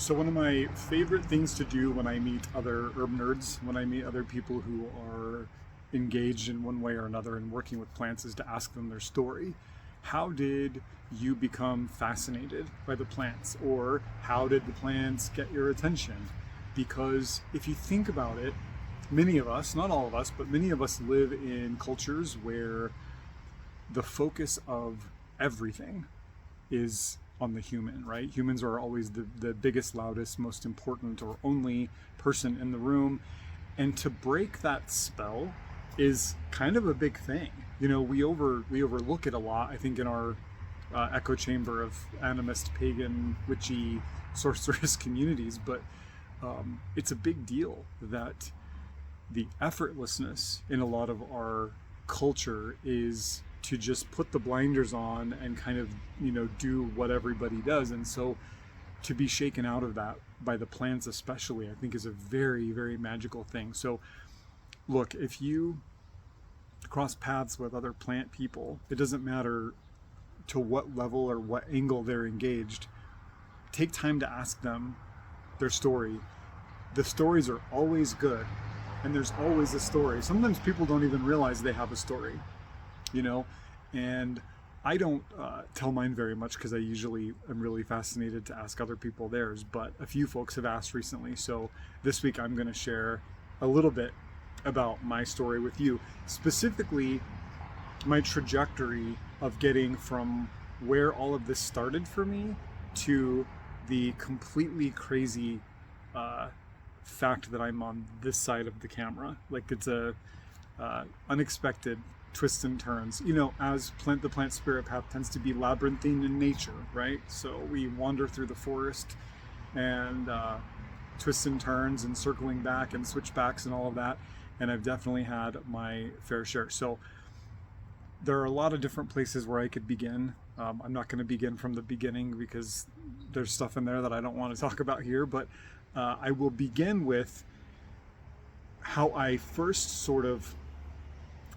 So one of my favorite things to do when I meet other herb nerds, when I meet other people who are engaged in one way or another in working with plants, is to ask them their story. How did you become fascinated by the plants? Or how did the plants get your attention? Because if you think about it, many of us, not all of us, but many of us live in cultures where the focus of everything is on the human, right? Humans are always the biggest, loudest, most important, or only person in the room. And to break that spell is kind of a big thing. You know, we overlook it a lot, I think, in our echo chamber of animist, pagan, witchy, sorceress communities. But it's a big deal that the effortlessness in a lot of our culture is to just put the blinders on and kind of, do what everybody does. And so to be shaken out of that by the plants especially, I think is a very, very magical thing. So look, if you cross paths with other plant people, it doesn't matter to what level or what angle they're engaged, take time to ask them their story. The stories are always good, and there's always a story. Sometimes people don't even realize they have a story, and I don't tell mine very much because I usually am really fascinated to ask other people theirs, but a few folks have asked recently. So this week I'm going to share a little bit about my story with you, specifically my trajectory of getting from where all of this started for me to the completely crazy fact that I'm on this side of the camera. Like, it's a unexpected twists and turns, as the plant spirit path tends to be labyrinthine in nature, right? So we wander through the forest and twists and turns and circling back and switchbacks and all of that, and I've definitely had my fair share. So there are a lot of different places where I could begin. I'm not going to begin from the beginning because there's stuff in there that I don't want to talk about here, but I will begin with how I first sort of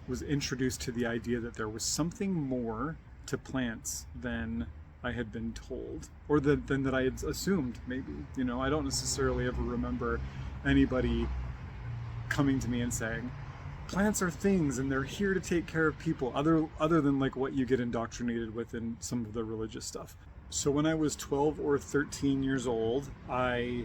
was introduced to the idea that there was something more to plants than I had been told, or than that I had assumed, maybe. I don't necessarily ever remember anybody coming to me and saying, plants are things and they're here to take care of people, other than like what you get indoctrinated with in some of the religious stuff. So when I was 12 or 13 years old, I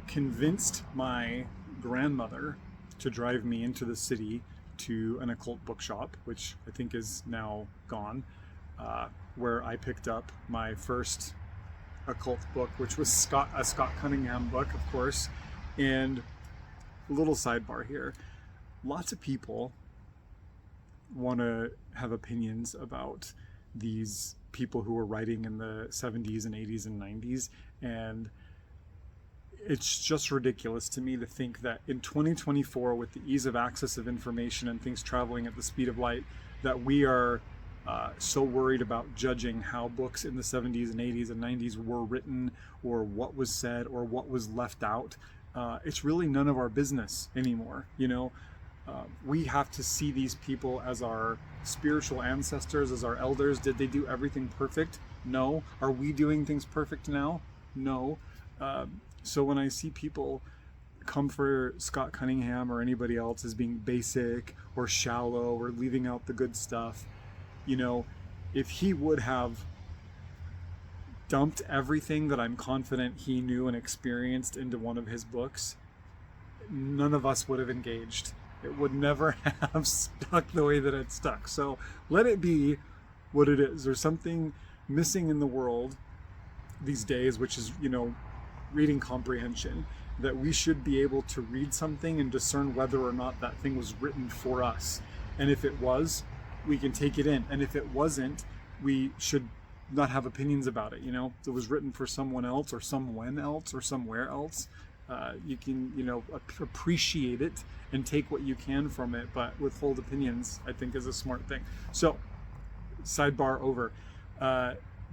convinced my grandmother to drive me into the city to an occult bookshop, which I think is now gone, where I picked up my first occult book, which was a Scott Cunningham book, of course. And a little sidebar here, lots of people want to have opinions about these people who were writing in the 70s and 80s and 90s, and it's just ridiculous to me to think that in 2024, with the ease of access of information and things traveling at the speed of light, that we are so worried about judging how books in the 70s and 80s and 90s were written, or what was said, or what was left out. It's really none of our business anymore. We have to see these people as our spiritual ancestors, as our elders. Did they do everything perfect? No. Are we doing things perfect now? No. So when I see people come for Scott Cunningham or anybody else as being basic or shallow or leaving out the good stuff, if he would have dumped everything that I'm confident he knew and experienced into one of his books, none of us would have engaged. It would never have stuck the way that it stuck. So let it be what it is. There's something missing in the world these days, which is, reading comprehension, that we should be able to read something and discern whether or not that thing was written for us. And if it was, we can take it in. And if it wasn't, we should not have opinions about it. If it was written for someone else or someone else or somewhere else, you can, appreciate it and take what you can from it, but withhold opinions, I think, is a smart thing. So, sidebar over.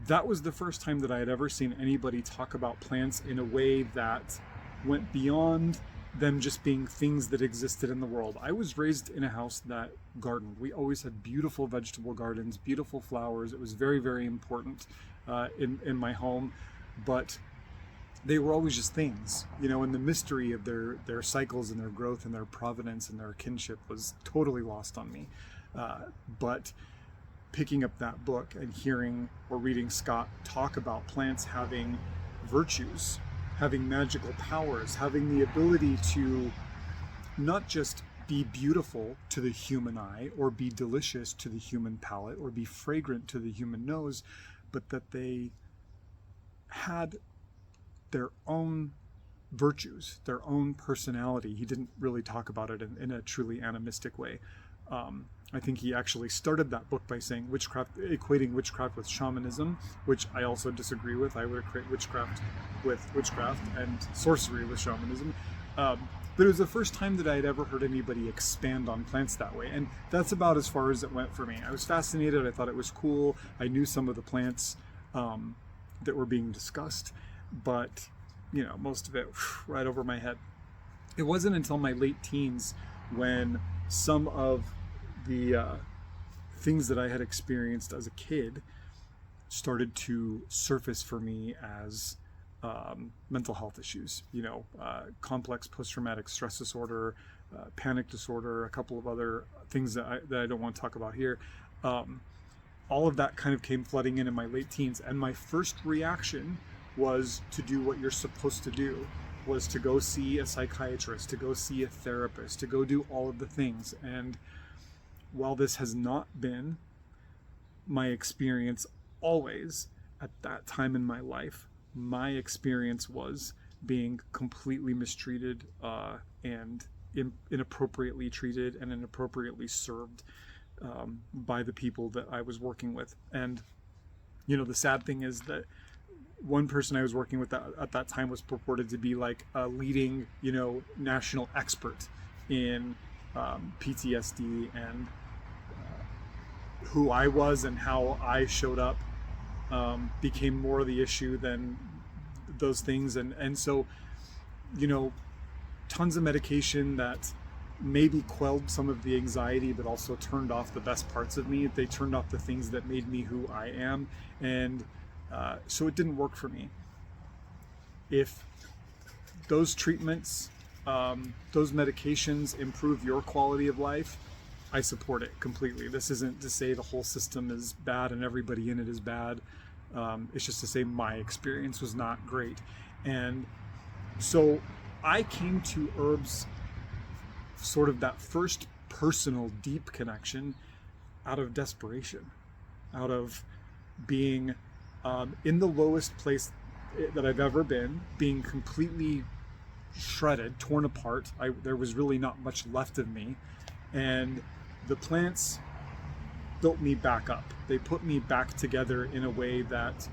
That was the first time that I had ever seen anybody talk about plants in a way that went beyond them just being things that existed in the world. I was raised in a house that gardened. We always had beautiful vegetable gardens, beautiful flowers. It was very, very important in my home. But they were always just things, and the mystery of their cycles and their growth and their provenance and their kinship was totally lost on me. But picking up that book and hearing or reading Scott talk about plants having virtues, having magical powers, having the ability to not just be beautiful to the human eye or be delicious to the human palate or be fragrant to the human nose, but that they had their own virtues, their own personality. He didn't really talk about it in a truly animistic way. I think he actually started that book by saying equating witchcraft with shamanism, which I also disagree with. I would equate witchcraft with witchcraft and sorcery with shamanism. But it was the first time that I had ever heard anybody expand on plants that way. And that's about as far as it went for me. I was fascinated. I thought it was cool. I knew some of the plants that were being discussed, but most of it right over my head. It wasn't until my late teens when some of the things that I had experienced as a kid started to surface for me as mental health issues, complex post-traumatic stress disorder, panic disorder, a couple of other things that I don't want to talk about here. All of that kind of came flooding in my late teens. And my first reaction was to do what you're supposed to do, was to go see a psychiatrist, to go see a therapist, to go do all of the things. And while this has not been my experience always, at that time in my life, my experience was being completely mistreated and inappropriately treated and inappropriately served by the people that I was working with. And, the sad thing is that one person I was working with at that time was purported to be like a leading, national expert in PTSD, and who I was and how I showed up became more the issue than those things. And so, tons of medication that maybe quelled some of the anxiety, but also turned off the best parts of me. They turned off the things that made me who I am. And so it didn't work for me. If those treatments, those medications improve your quality of life, I support it completely. This isn't to say the whole system is bad and everybody in it is bad. It's just to say my experience was not great. And so I came to herbs, sort of that first personal deep connection, out of desperation, out of being in the lowest place that I've ever been, being completely shredded, torn apart. There was really not much left of me. And the plants built me back up. They put me back together in a way that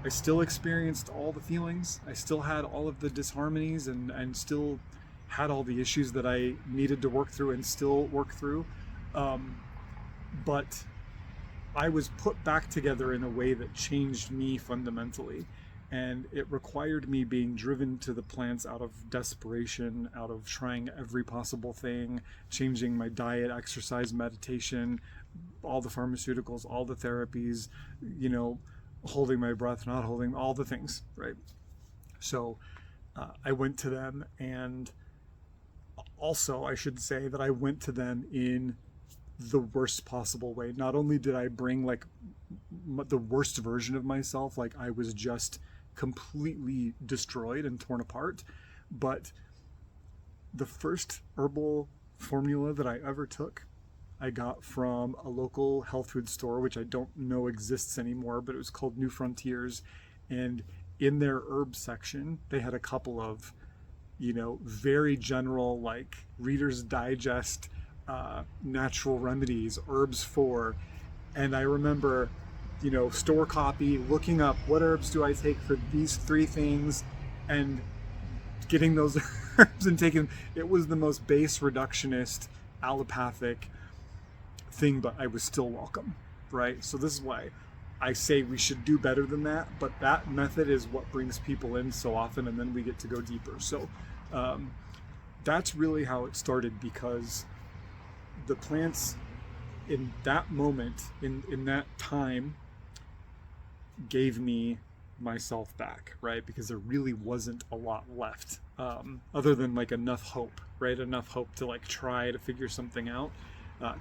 I still experienced all the feelings. I still had all of the disharmonies and still had all the issues that I needed to work through and still work through. But I was put back together in a way that changed me fundamentally. And it required me being driven to the plants out of desperation, out of trying every possible thing, changing my diet, exercise, meditation, all the pharmaceuticals, all the therapies, holding my breath, not holding, all the things, right? So I went to them, and also I should say that I went to them in the worst possible way. Not only did I bring like the worst version of myself, like I was just completely destroyed and torn apart, but the first herbal formula that I ever took, I got from a local health food store, which I don't know exists anymore, but it was called New Frontiers. And in their herb section, they had a couple of, very general, like Reader's Digest, natural remedies, herbs for. And I remember, store copy, looking up what herbs do I take for these three things, and getting those herbs and taking them. It was the most base reductionist allopathic thing, but I was still welcome, right? So this is why I say we should do better than that, but that method is what brings people in so often, and then we get to go deeper. So that's really how it started, because the plants in that moment, in that time, gave me myself back, right? Because there really wasn't a lot left, other than like enough hope, right? Enough hope to like try to figure something out,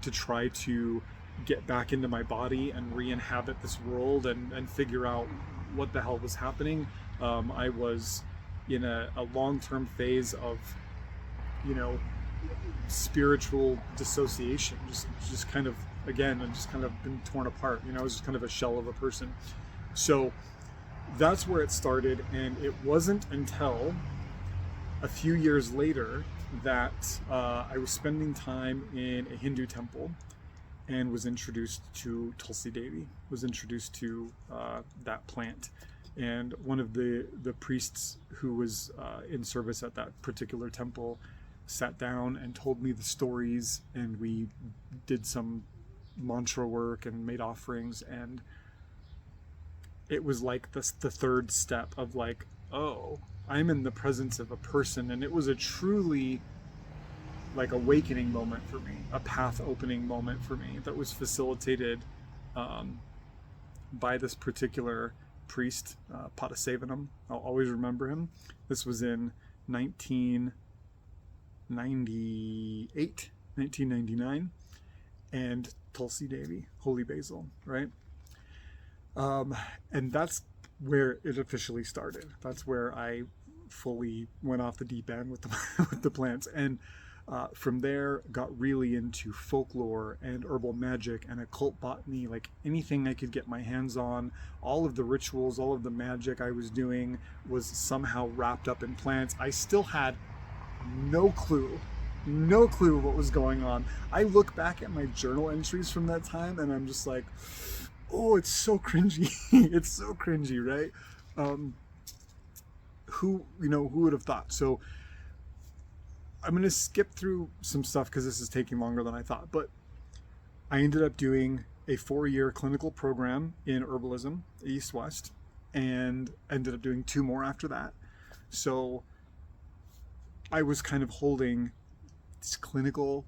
to try to get back into my body and re-inhabit this world and figure out what the hell was happening. I was in a long-term phase of, you know, spiritual dissociation, just kind of, again, and just kind of been torn apart. You know, I was just kind of a shell of a person. So that's where it started, and it wasn't until a few years later that I was spending time in a Hindu temple and was introduced to Tulsi Devi, was introduced to that plant. And one of the priests who was in service at that particular temple sat down and told me the stories, and we did some mantra work and made offerings, and it was like the third step of like, oh, I'm in the presence of a person. And it was a truly like awakening moment for me, a path opening moment for me that was facilitated by this particular priest, Padasevanam. I'll always remember him. This was in 1999, and Tulsi Devi, Holy Basil, right? And that's where it officially started. That's where I fully went off the deep end with the, with the plants. And from there, got really into folklore and herbal magic and occult botany, like anything I could get my hands on. All of the rituals, all of the magic I was doing was somehow wrapped up in plants. I still had no clue what was going on. I look back at my journal entries from that time and I'm just like, oh, it's so cringy. It's so cringy, right? Who would have thought? So I'm going to skip through some stuff because this is taking longer than I thought, but I ended up doing a 4-year clinical program in herbalism, East-West, and ended up doing 2 more after that. So I was kind of holding this clinical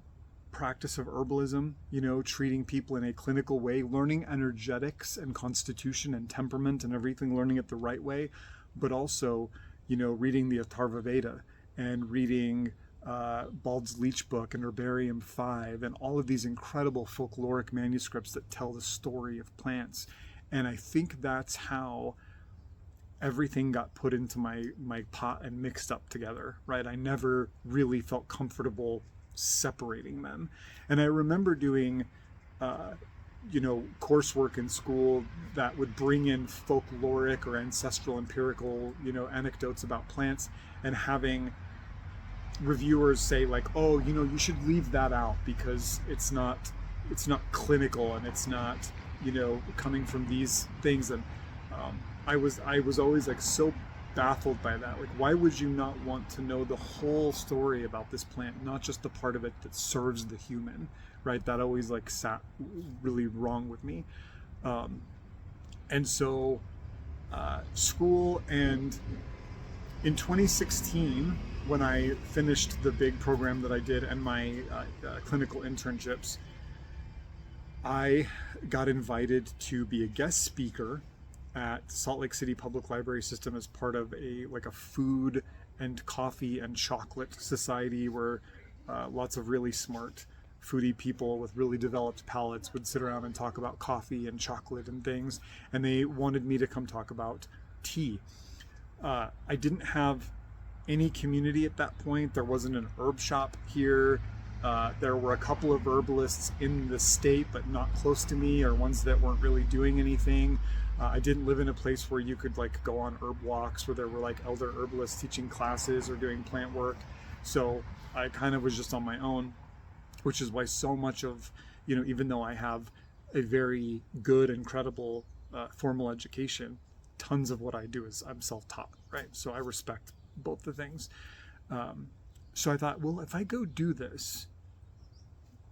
practice of herbalism, you know, treating people in a clinical way, learning energetics and constitution and temperament and everything, learning it the right way, but also, you know, reading the Atharva Veda and reading Bald's Leech Book and Herbarium 5 and all of these incredible folkloric manuscripts that tell the story of plants. And I think that's how everything got put into my pot and mixed up together, right? I never really felt comfortable separating them. And I remember doing coursework in school that would bring in folkloric or ancestral empirical, you know, anecdotes about plants, and having reviewers say like, oh, you know, you should leave that out because it's not clinical and it's not, you know, coming from these things. And I was always like so baffled by that. Like, why would you not want to know the whole story about this plant, not just the part of it that serves the human, right? That always like sat really wrong with me. And so school, and in 2016, when I finished the big program that I did and my clinical internships, I got invited to be a guest speaker at Salt Lake City Public Library System as part of a food and coffee and chocolate society where lots of really smart foodie people with really developed palates would sit around and talk about coffee and chocolate and things. And they wanted me to come talk about tea. I didn't have any community at that point. There wasn't an herb shop here. There were a couple of herbalists in the state, but not close to me, or ones that weren't really doing anything. I didn't live in a place where you could like go on herb walks where there were like elder herbalists teaching classes or doing plant work. So I kind of was just on my own, which is why so much of, you know, even though I have a very good, incredible formal education, tons of what I do is I'm self-taught, right? So I respect both the things. So I thought, well, if I go do this,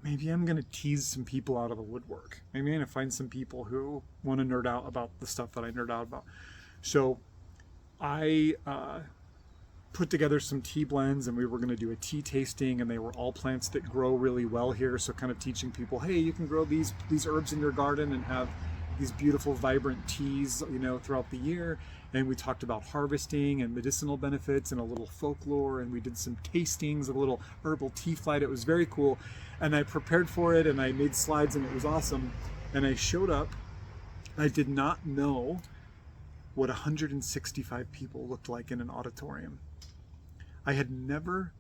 maybe I'm going to tease some people out of the woodwork. Maybe I'm going to find some people who want to nerd out about the stuff that I nerd out about. So I put together some tea blends, and we were going to do a tea tasting, and they were all plants that grow really well here. So kind of teaching people, hey, you can grow these herbs in your garden and have these beautiful, vibrant teas, you know, throughout the year. and we talked about harvesting and medicinal benefits and a little folklore, and we did some tastings, a little herbal tea flight. It was very cool, and I prepared for it, and I made slides, and it was awesome. And I showed up. I did not know what 165 people looked like in an auditorium. I had never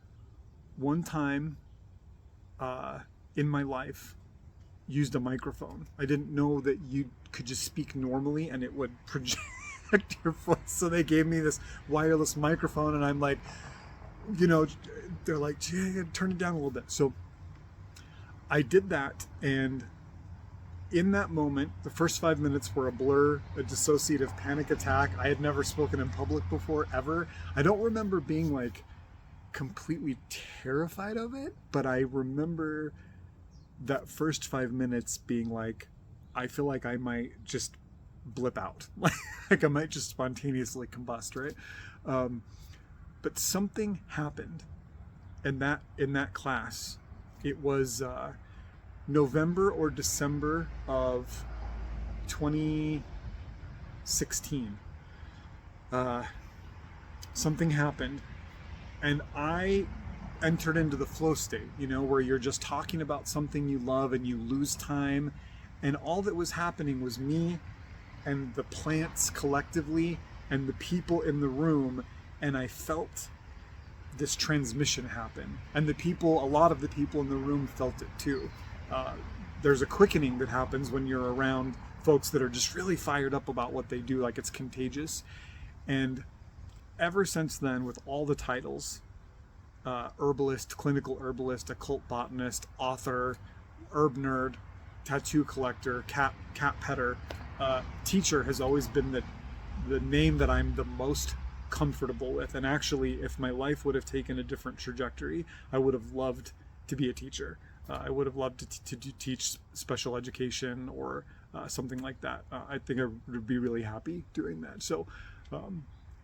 one time in my life used a microphone. I didn't know that you could just speak normally and it would project your voice. So they gave me this wireless microphone, and I'm like, they're like, "Jay, turn it down a little bit." So I did that, and in that moment, the first 5 minutes were a blur, a dissociative panic attack. I had never spoken in public before, ever. I don't remember being like completely terrified of it, but I remember that first 5 minutes being like, I feel like I might just blip out. Like I might just spontaneously combust, right? But something happened in that class. It was November or December of 2016. Something happened, and I entered into the flow state, where you're just talking about something you love and you lose time, and all that was happening was me and the plants collectively and the people in the room, and I felt this transmission happen, and a lot of the people in the room felt it too. There's a quickening that happens when you're around folks that are just really fired up about what they do, like it's contagious. And ever since then, with all the titles, herbalist, clinical herbalist, occult botanist, author, herb nerd, tattoo collector, cat petter, teacher has always been the name that I'm the most comfortable with. And actually, if my life would have taken a different trajectory, I would have loved to be a teacher. I would have loved to teach special education or something like that. I think I would be really happy doing that. So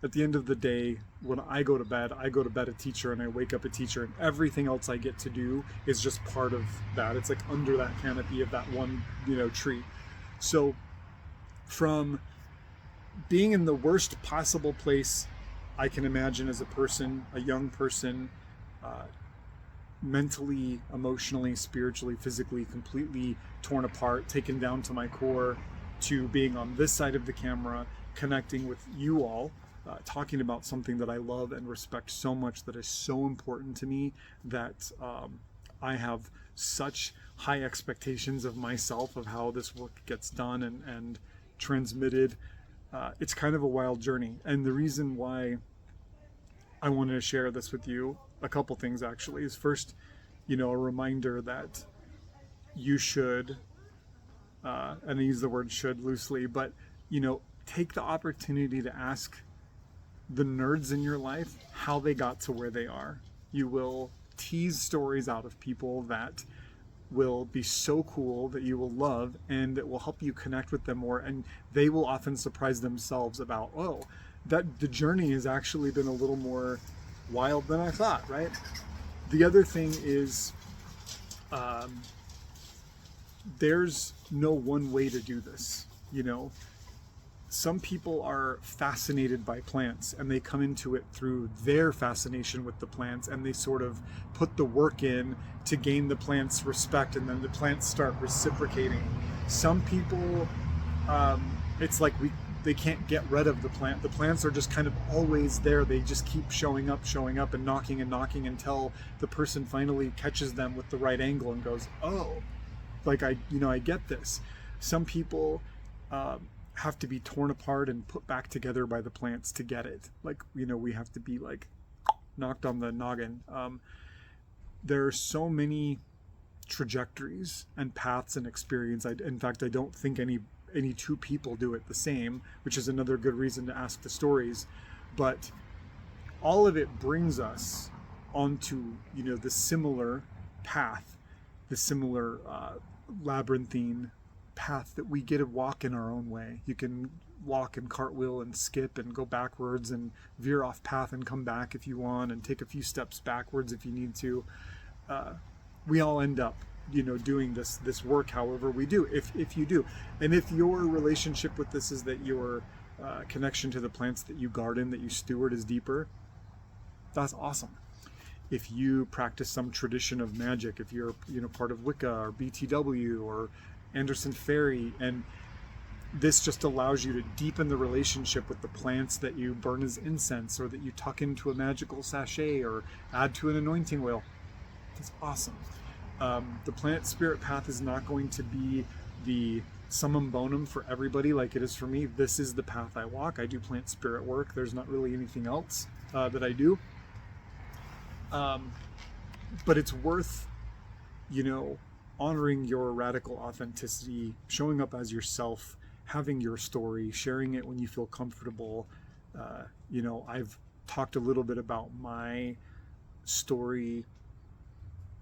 at the end of the day, when I go to bed a teacher, and I wake up a teacher, and everything else I get to do is just part of that. It's like under that canopy of that one, tree. So from being in the worst possible place I can imagine as a person, a young person, mentally, emotionally, spiritually, physically, completely torn apart, taken down to my core, to being on this side of the camera, connecting with you all, talking about something that I love and respect so much, that is so important to me, that I have such high expectations of myself, of how this work gets done and transmitted. It's kind of a wild journey. And the reason why I wanted to share this with you, a couple things actually, is first, a reminder that you should, and I use the word should loosely, but, take the opportunity to ask the nerds in your life how they got to where they are. You will tease stories out of people that will be so cool, that you will love, and that will help you connect with them more. And they will often surprise themselves about, that the journey has actually been a little more wild than I thought, right? The other thing is, there's no one way to do this. Some people are fascinated by plants, and they come into it through their fascination with the plants, and they sort of put the work in to gain the plants' respect, and then the plants start reciprocating. Some people, it's like they can't get rid of the plant. The plants are just kind of always there. They just keep showing up and knocking until the person finally catches them with the right angle and goes, oh, like I get this. Some people have to be torn apart and put back together by the plants to get it. Like, we have to be like knocked on the noggin. There are so many trajectories and paths and experience. In fact, I don't think any two people do it the same, which is another good reason to ask the stories. But all of it brings us onto, the similar path, the similar labyrinthine path that we get to walk in our own way. You can walk and cartwheel and skip and go backwards and veer off path and come back if you want, and take a few steps backwards if you need to. We all end up, doing this work however we do, if you do. And if your relationship with this is that you're connection to the plants that you garden, that you steward, is deeper, that's awesome. If you practice some tradition of magic, if you're part of Wicca or BTW or Anderson Fairy, and this just allows you to deepen the relationship with the plants that you burn as incense, or that you tuck into a magical sachet or add to an anointing oil, that's awesome. The plant spirit path is not going to be the summum bonum for everybody like it is for me. This is the path I walk. I do plant spirit work. There's not really anything else that I do. But it's worth, honoring your radical authenticity, showing up as yourself, having your story, sharing it when you feel comfortable. I've talked a little bit about my story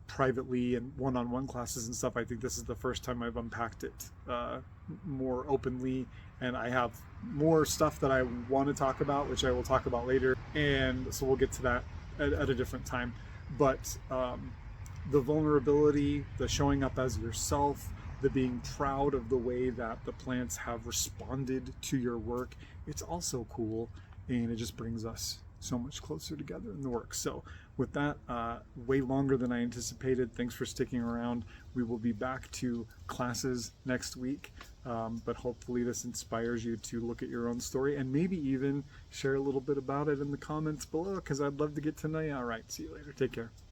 privately and one-on-one classes and stuff. I think this is the first time I've unpacked it more openly, and I have more stuff that I want to talk about, which I will talk about later, and so we'll get to that at a different time. But the vulnerability, the showing up as yourself, the being proud of the way that the plants have responded to your work, it's also cool, and it just brings us so much closer together in the work. So with that, way longer than I anticipated. Thanks for sticking around. We will be back to classes next week, but hopefully this inspires you to look at your own story and maybe even share a little bit about it in the comments below, because I'd love to get to know you. All right, see you later. Take care.